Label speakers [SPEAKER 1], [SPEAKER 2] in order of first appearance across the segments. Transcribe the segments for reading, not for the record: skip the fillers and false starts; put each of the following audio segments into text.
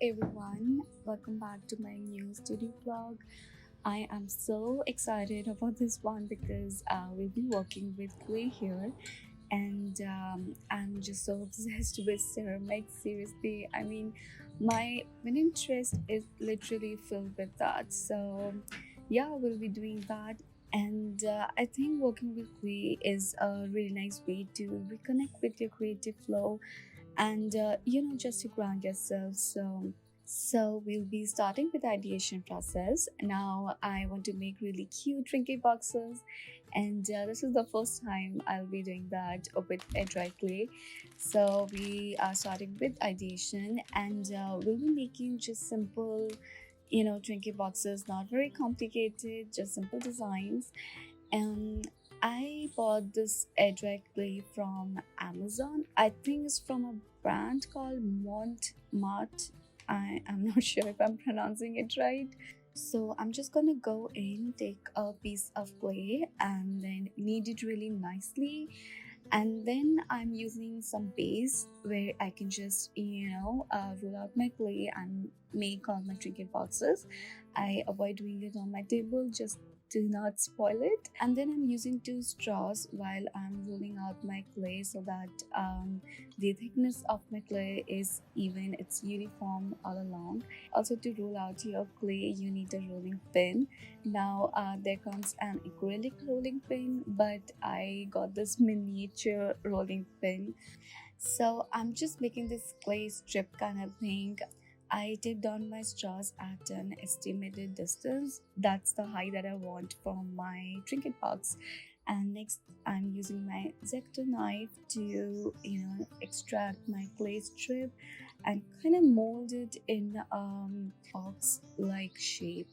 [SPEAKER 1] everyone, welcome back to my new studio vlog. I am so excited about this one because we'll be working with clay here, and I'm just so obsessed with ceramics. Seriously, I mean, my interest is literally filled with that. So, yeah, we'll be doing that. And I think working with clay is a really nice way to reconnect with your creative flow and just to ground yourself. So we'll be starting with the ideation process. Now I want to make really cute trinket boxes, and this is the first time I'll be doing that with a dry clay. So we are starting with ideation, and we'll be making just simple trinket boxes, not very complicated, just simple designs. um, I bought this edge clay from Amazon. I think it's from a brand called Mont. I am not sure if I'm pronouncing it right. So I'm just gonna go in, take a piece of clay, and then knead it really nicely. And then I'm using some base where I can just roll out my clay and make all my trinket boxes. I avoid doing it on my table, just to not spoil it. And then I'm using two straws while I'm rolling out my clay so that the thickness of my clay is even, it's uniform all along. Also, to roll out your clay you need a rolling pin. Now there comes an acrylic rolling pin, but I got this miniature rolling pin. So I'm just making this clay strip kind of thing. I take down my straws at an estimated distance. That's the height that I want for my trinket box. And next, I'm using my X-Acto knife to, extract my clay strip and kind of mold it in box-like shape.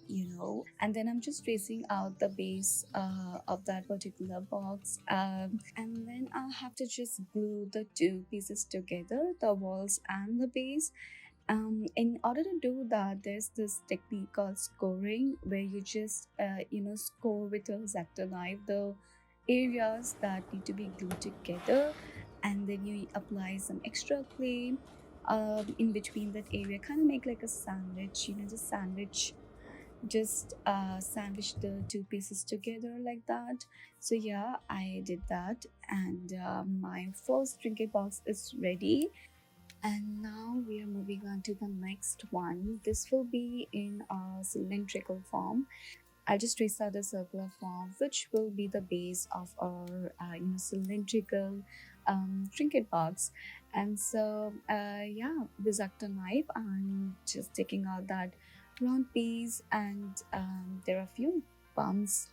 [SPEAKER 1] And then I'm just tracing out the base of that particular box. And then I'll have to just glue the two pieces together, the walls and the base. In order to do that, there's this technique called scoring, where you just score with a X-Acto knife the areas that need to be glued together, and then you apply some extra clay in between that area, kind of make like a sandwich, just sandwich the two pieces together like that. So yeah, I did that, and my first trinket box is ready. And now we are moving on to the next one. This will be in a cylindrical form. I'll just trace out a circular form, which will be the base of our cylindrical trinket box. And so, yeah, with Acto knife, I'm just taking out that round piece, and there are a few bumps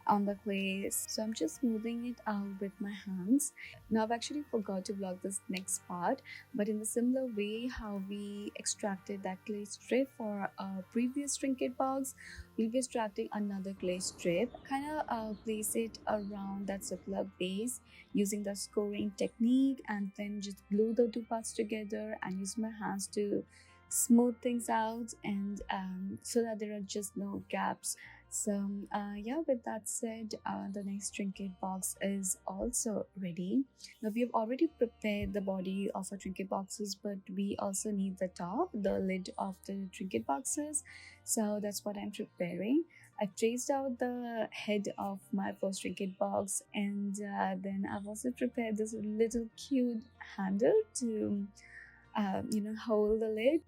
[SPEAKER 1] on the clay, so I'm just smoothing it out with my hands. Now I've actually forgot to vlog this next part, but in the similar way how we extracted that clay strip for our previous trinket box, we'll be extracting another clay strip, kind of place it around that circular base using the scoring technique, and then just glue the two parts together and use my hands to smooth things out, and so that there are just no gaps. So yeah, with that said, the next trinket box is also ready. Now we have already prepared the body of our trinket boxes, but we also need the top, the lid of the trinket boxes. So that's what I'm preparing. I've traced out the head of my first trinket box, and then I've also prepared this little cute handle to hold the lid.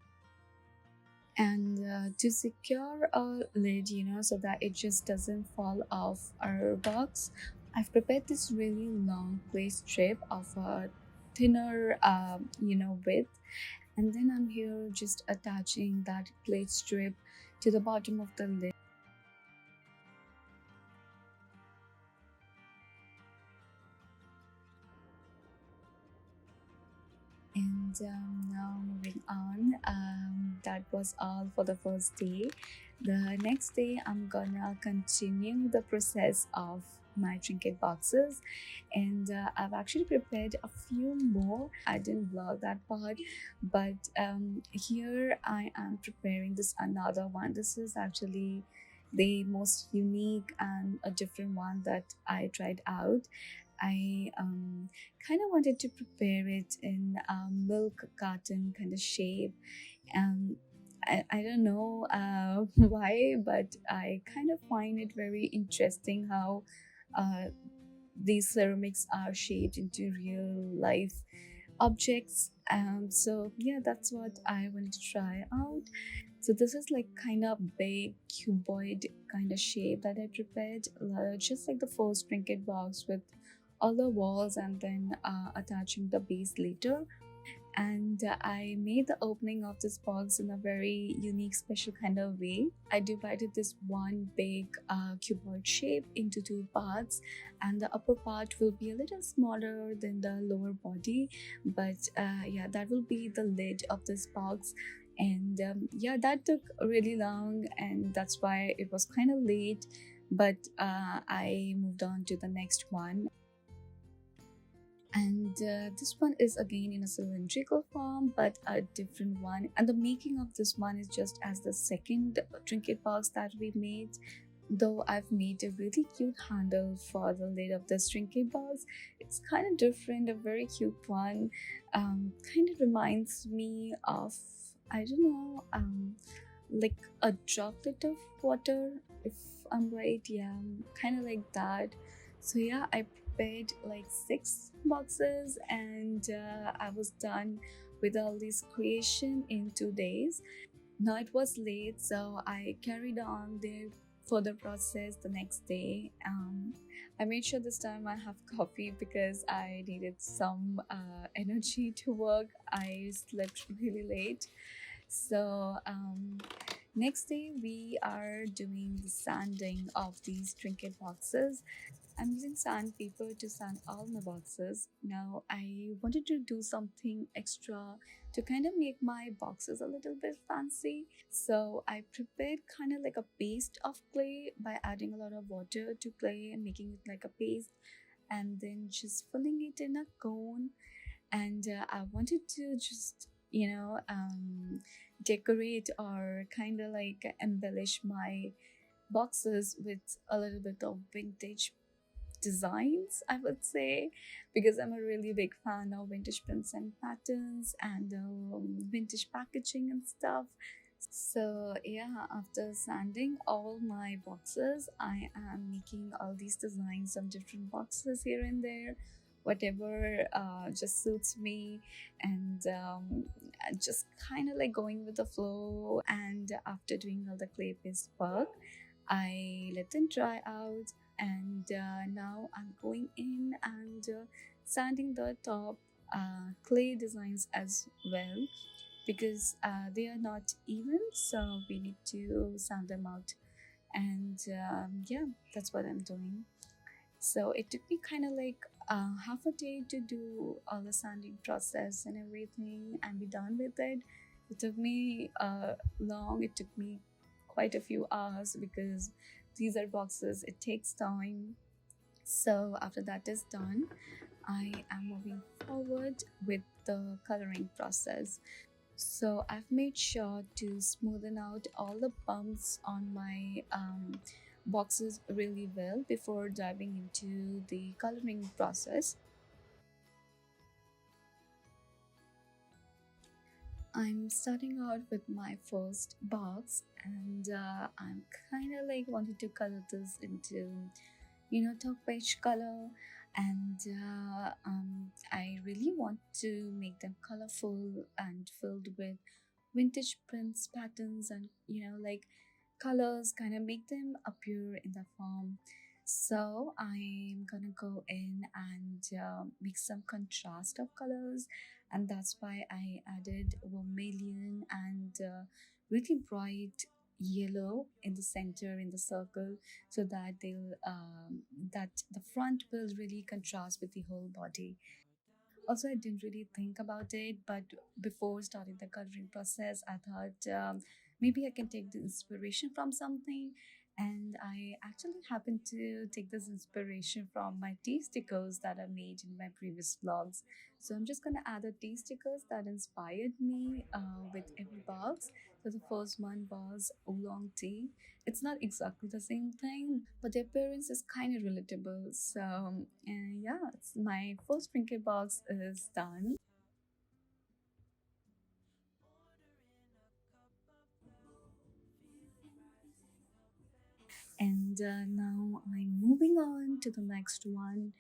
[SPEAKER 1] And to secure a lid, so that it just doesn't fall off our box, I've prepared this really long clay strip of a thinner width, and then I'm here just attaching that clay strip to the bottom of the lid. And now moving on, that was all for the first day. The next day, I'm gonna continue the process of my trinket boxes, and I've actually prepared a few more. I didn't vlog that part, but here I am preparing this another one. This is actually the most unique and a different one that I tried out. I kind of wanted to prepare it in a milk carton kind of shape. Um, I don't know why, but I kind of find it very interesting how uh, these ceramics are shaped into real life objects. So yeah, that's what I wanted to try out. So this is like kind of big cuboid kind of shape that I prepared, just like the first trinket box with all the walls and then attaching the base later. And I made the opening of this box in a very unique, special kind of way. I divided this one big cuboid shape into two parts, and the upper part will be a little smaller than the lower body. But yeah, that will be the lid of this box. And yeah, that took really long, and that's why it was kind of late. But I moved on to the next one, and this one is again in a cylindrical form but a different one, and the making of this one is just as the second trinket box that we made, though I've made a really cute handle for the lid of this trinket box. It's kind of different, a very cute one. Kind of reminds me of, I don't know, like a droplet of water, if I'm right. Yeah, kind of like that. So yeah, I prepared like 6 boxes, and I was done with all this creation in 2 days. Now it was late, so I carried on the further process the next day. I made sure this time I have coffee because I needed some energy to work. I slept really late. So next day we are doing the sanding of these trinket boxes. I'm using sandpaper to sand all my boxes. Now I wanted to do something extra to kind of make my boxes a little bit fancy. So I prepared kind of like a paste of clay by adding a lot of water to clay and making it like a paste, and then just filling it in a cone. And I wanted to just, decorate or kind of like embellish my boxes with a little bit of vintage designs, I would say, because I'm a really big fan of vintage prints and patterns and vintage packaging and stuff. So yeah, after sanding all my boxes, I am making all these designs on different boxes here and there, whatever just suits me, and just kind of like going with the flow. And after doing all the clay paste work, I let them dry out, and now I'm going in and sanding the top clay designs as well, because they are not even, so we need to sand them out. And yeah, that's what I'm doing. So it took me kind of like half a day to do all the sanding process and everything and be done with it. It took me long, it took me quite a few hours because these are boxes, it takes time. So after that is done, I am moving forward with the coloring process. So I've made sure to smoothen out all the bumps on my boxes really well before diving into the coloring process. I'm starting out with my first box, and I'm kind of like wanted to color this into, top beige color. And I really want to make them colorful and filled with vintage prints, patterns, and like colors, kind of make them appear in that form. So I'm gonna go in and make some contrast of colors, and that's why I added vermilion and really bright yellow in the center in the circle, so that that the front will really contrast with the whole body. Also, I didn't really think about it, but before starting the coloring process, I thought maybe I can take the inspiration from something. And I actually happened to take this inspiration from my tea stickers that I made in my previous vlogs. So I'm just gonna add the tea stickers that inspired me with every box. So the first one was oolong tea. It's not exactly the same thing, but the appearance is kind of relatable. So, and yeah, it's my first Trinket box is done. now I'm moving on to the next one.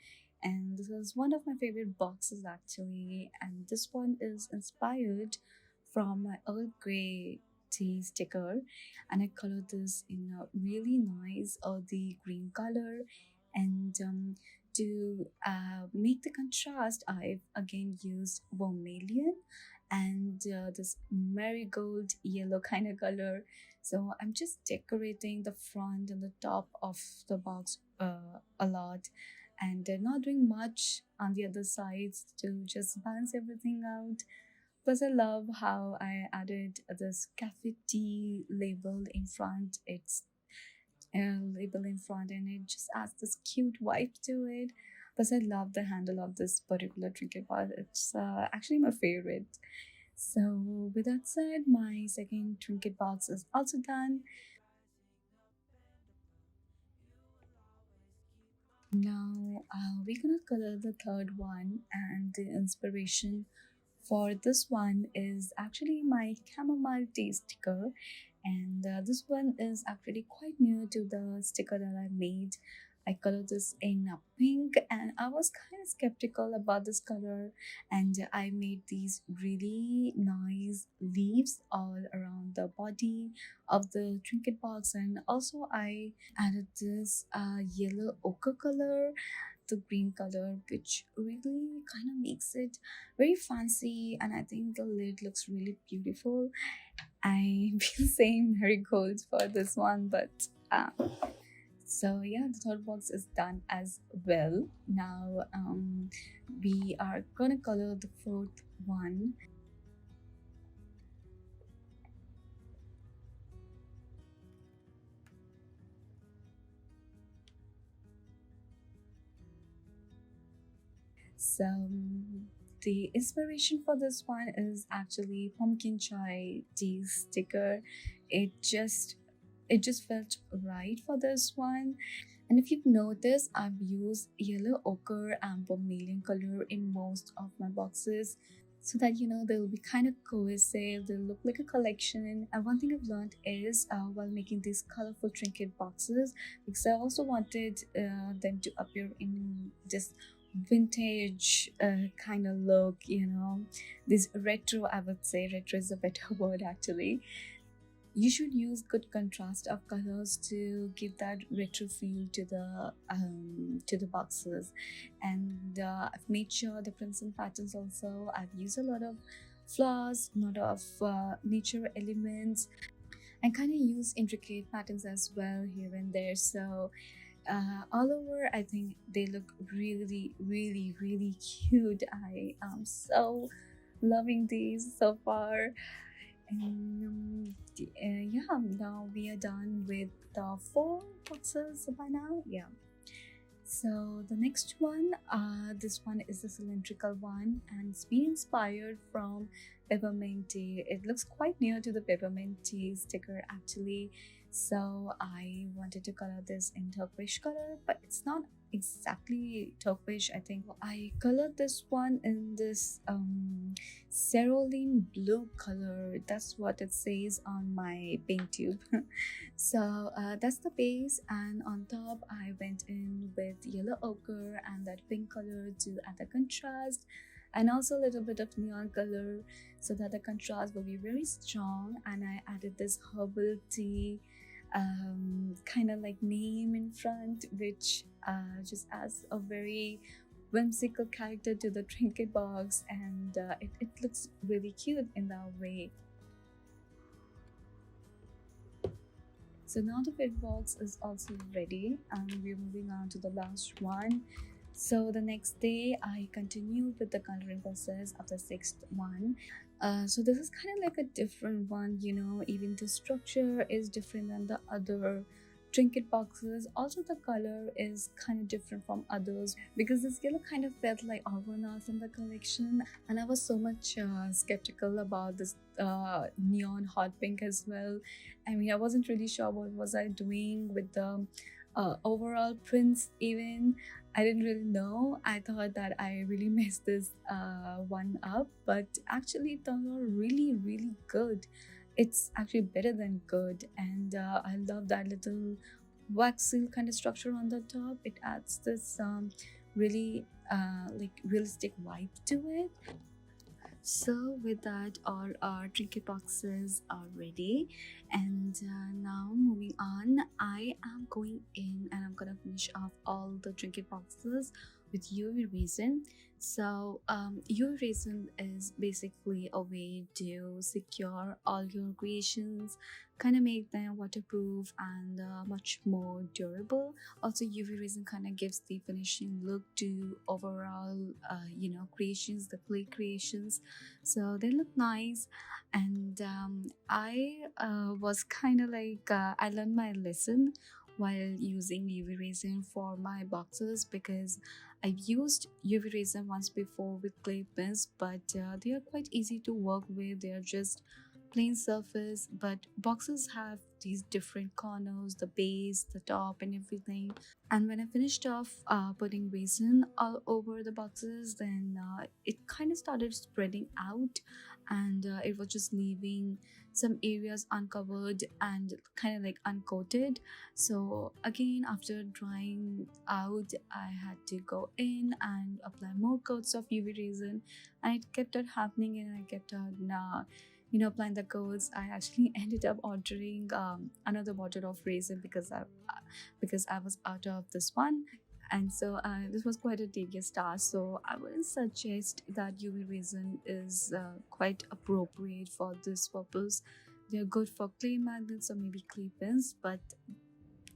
[SPEAKER 1] And this is one of my favorite boxes actually. And this one is inspired from my Earl Grey tea sticker. And I colored this in a really nice earthy green color. And to make the contrast, I've again used vermilion and this marigold yellow kind of color. So I'm just decorating the front and the top of the box a lot, and not doing much on the other sides to just balance everything out. Plus, I love how I added this cafe tea label in front, and it just adds this cute vibe to it. Plus, I love the handle of this particular trinket bar. It's actually my favorite. So, with that said, my second trinket box is also done. Now, we're gonna color the third one, and the inspiration for this one is actually my chamomile tea sticker. And this one is actually quite new to the sticker that I made. I colored this in a pink, and I was kind of skeptical about this color. And I made these really nice leaves all around the body of the trinket box, and also I added this yellow ochre color, the green color, which really kind of makes it very fancy. And I think the lid looks really beautiful. I've been saying marigolds for this one, but so yeah, the third box is done as well. Now we are gonna color the fourth one. So the inspiration for this one is actually pumpkin chai tea sticker. It just it just felt right for this one. And if you've noticed, I've used yellow ochre and vermilion color in most of my boxes so that they'll be kind of cohesive, they'll look like a collection. And one thing I've learned is while making these colorful trinket boxes, because I also wanted them to appear in this vintage kind of look, this retro, I would say retro is a better word actually. You should use good contrast of colors to give that retro feel to the boxes. And I've made sure the prints and patterns also. I've used a lot of flowers, a lot of nature elements, and kind of use intricate patterns as well here and there. So all over, I think they look really, really, really cute. I am so loving these so far. And yeah, now we are done with the four boxes by now. Yeah. So the next one, this one is the cylindrical one, and it's been inspired from peppermint tea. It looks quite near to the peppermint tea sticker actually. So I wanted to color this in turquoise color, but it's not exactly turquoise. I think I colored this one in this cerulean blue color. That's what it says on my paint tube. So that's the base, and on top I went in with yellow ochre and that pink color to add the contrast, and also a little bit of neon color so that the contrast will be very strong. And I added this herbal tea kind of like name in front, which just adds a very whimsical character to the trinket box, and it looks really cute in that way. So now the bid box is also ready, and we're moving on to the last one. So the next day, I continued with the coloring process of the sixth one. So this is kind of like a different one, even the structure is different than the other trinket boxes. Also, the color is kind of different from others because this yellow kind of felt like Arvana from the collection, and I was so much skeptical about this neon hot pink as well. I mean, I wasn't really sure what was I doing with the overall prints. Even I didn't really know. I thought that I really messed this one up, but actually it turned out really, really good. It's actually better than good, and I love that little wax seal kind of structure on the top. It adds this really like realistic vibe to it. So with that, all our trinket boxes are ready, and now moving on, I am going in and I'm gonna finish off all the trinket boxes with UV resin. So UV resin is basically a way to secure all your creations, kind of make them waterproof and much more durable. Also, UV resin kind of gives the finishing look to overall, creations, the clay creations, so they look nice. And I was kind of like I learned my lesson while using UV resin for my boxes, because I've used UV resin once before with clay pens, but they are quite easy to work with. They are just plain surface, but boxes have these different corners, the base, the top, and everything. And when I finished off putting resin all over the boxes, then it kind of started spreading out, and it was just leaving some areas uncovered and kind of like uncoated. So again, after drying out, I had to go in and apply more coats of UV resin, and it kept on happening, and I kept on applying the coats. I actually ended up ordering another bottle of resin because I was out of this one. And so this was quite a tedious task. So I wouldn't suggest that UV resin is quite appropriate for this purpose. They're good for clay magnets or maybe clay pins, but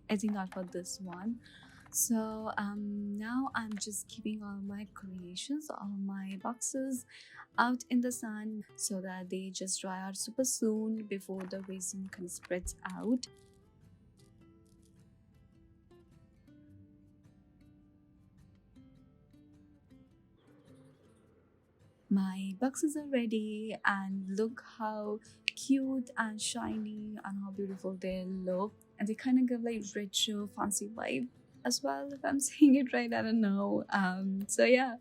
[SPEAKER 1] I think not for this one. So now I'm just keeping all my creations, all my boxes out in the sun so that they just dry out super soon before the resin kind of spreads out. My boxes are ready, and look how cute and shiny and how beautiful they look. And they kind of give like retro fancy vibe as well, if I'm saying it right. I don't know. So yeah,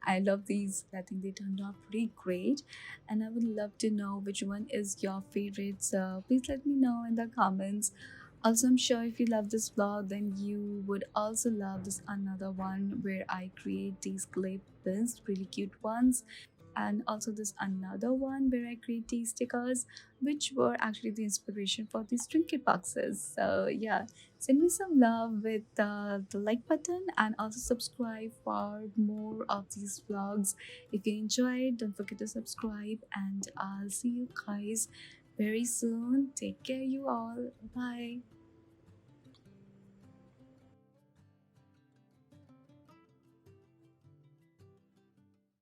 [SPEAKER 1] I love these. I think they turned out pretty great, and I would love to know which one is your favorite. So please let me know in the comments. Also, I'm sure if you love this vlog, then you would also love this another one where I create these clay pins, really cute ones. And also this another one where I create these stickers, which were actually the inspiration for these trinket boxes. So yeah, send me some love with the like button, and also subscribe for more of these vlogs. If you enjoyed, don't forget to subscribe, and I'll see you guys very soon. Take care, you all. Bye.